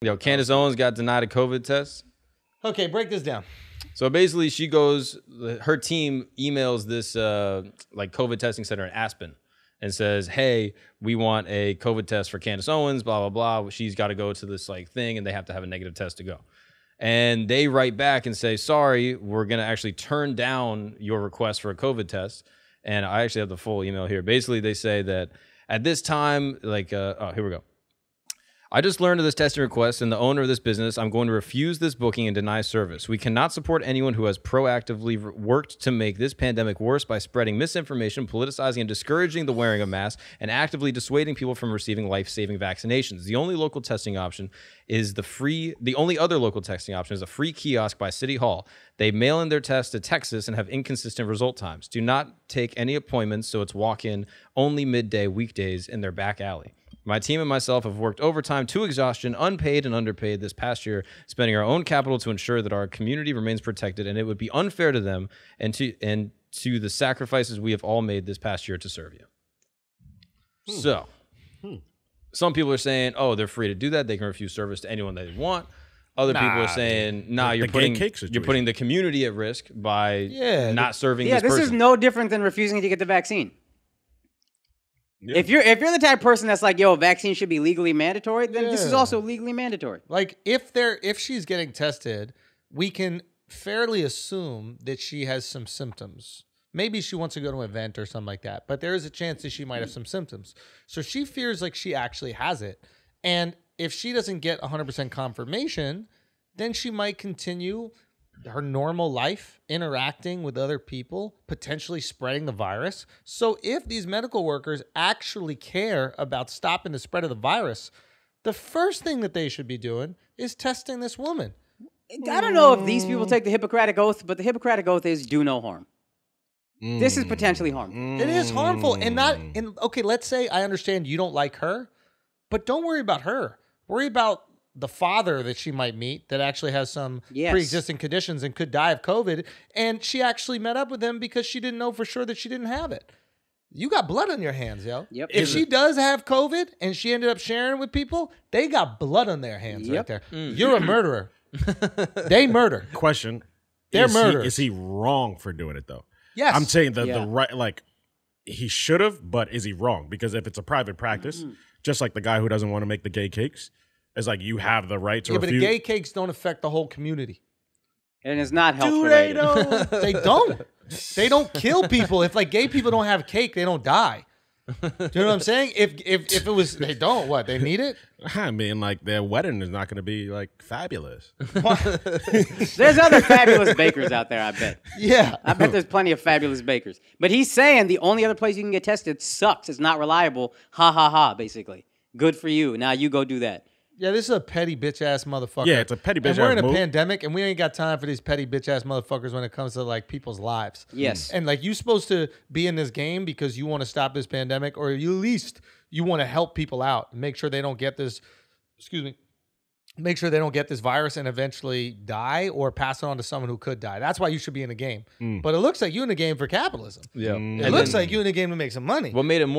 Yo, Candace Owens got denied a COVID test. Okay, break this down. So basically, she goes, her team emails this like COVID testing center in Aspen and says, hey, we want a COVID test for Candace Owens, blah, blah, blah. She's got to go to this like thing and they have to have a negative test to go. And they write back and say, sorry, we're going to actually turn down your request for a COVID test. And I actually have the full email here. Basically, they say that at this time, like, oh, here we go. I just learned of this testing request and the owner of this business. I'm going to refuse this booking and deny service. We cannot support anyone who has proactively worked to make this pandemic worse by spreading misinformation, politicizing and discouraging the wearing of masks, and actively dissuading people from receiving life-saving vaccinations. The only local testing option is the only other local testing option is a free kiosk by City Hall. They mail in their tests to Texas and have inconsistent result times. Do not take any appointments, so it's walk-in only midday weekdays in their back alley. My team and myself have worked overtime to exhaustion, unpaid and underpaid this past year, spending our own capital to ensure that our community remains protected, and it would be unfair to them and to the sacrifices we have all made this past year to serve you. So, some people are saying, oh, they're free to do that. They can refuse service to anyone they want. Other people are saying, nah, you're putting the community at risk by not serving this person. Yeah, this is no different than refusing to get the vaccine. Yeah. If you're the type of person that's like, yo, vaccine should be legally mandatory, then this is also legally mandatory. Like if she's getting tested, we can fairly assume that she has some symptoms. Maybe she wants to go to an event or something like that, but there is a chance that she might have some symptoms. So she fears like she actually has it. And if she doesn't get 100% confirmation, then she might continue her normal life, interacting with other people, potentially spreading the virus. So if these medical workers actually care about stopping the spread of the virus, the first thing that they should be doing is testing this woman. I don't know if these people take the Hippocratic Oath, but the Hippocratic Oath is do no harm. This is potentially harmful. It is harmful. Okay, let's say I understand you don't like her, but don't worry about her. Worry about the father that she might meet that actually has some pre-existing conditions and could die of COVID. And she actually met up with him because she didn't know for sure that she didn't have it. You got blood on your hands, yo. Yep. If she does have COVID and she ended up sharing with people, they got blood on their hands right there. You're a murderer. They murder. Question. They're murderers. Is he wrong for doing it, though? Yes. I'm saying the right, like, he should have, but is he wrong? Because if it's a private practice, just like the guy who doesn't want to make the gay cakes, it's like you have the right to refuse. But the gay cakes don't affect the whole community. And it's not health related. They don't. They don't kill people. If like gay people don't have cake, they don't die. Do you know what I'm saying? If it was, they don't, what? They need it? I mean, like, their wedding is not going to be, like, fabulous. There's other fabulous bakers out there, I bet. Yeah. I bet there's plenty of fabulous bakers. But he's saying the only other place you can get tested sucks. It's not reliable. Ha, ha, ha, basically. Good for you. Now you go do that. Yeah, this is a petty bitch-ass motherfucker. Yeah, it's a petty bitch-ass And we're in a pandemic, and we ain't got time for these petty bitch-ass motherfuckers when it comes to, like, people's lives. Yes. And, like, you supposed to be in this game because you want to stop this pandemic, or at least you want to help people out and make sure they don't get this, make sure they don't get this virus and eventually die or pass it on to someone who could die. That's why you should be in the game. But it looks like you're in the game for capitalism. Yeah. It looks like you're in the game to make some money. What made it more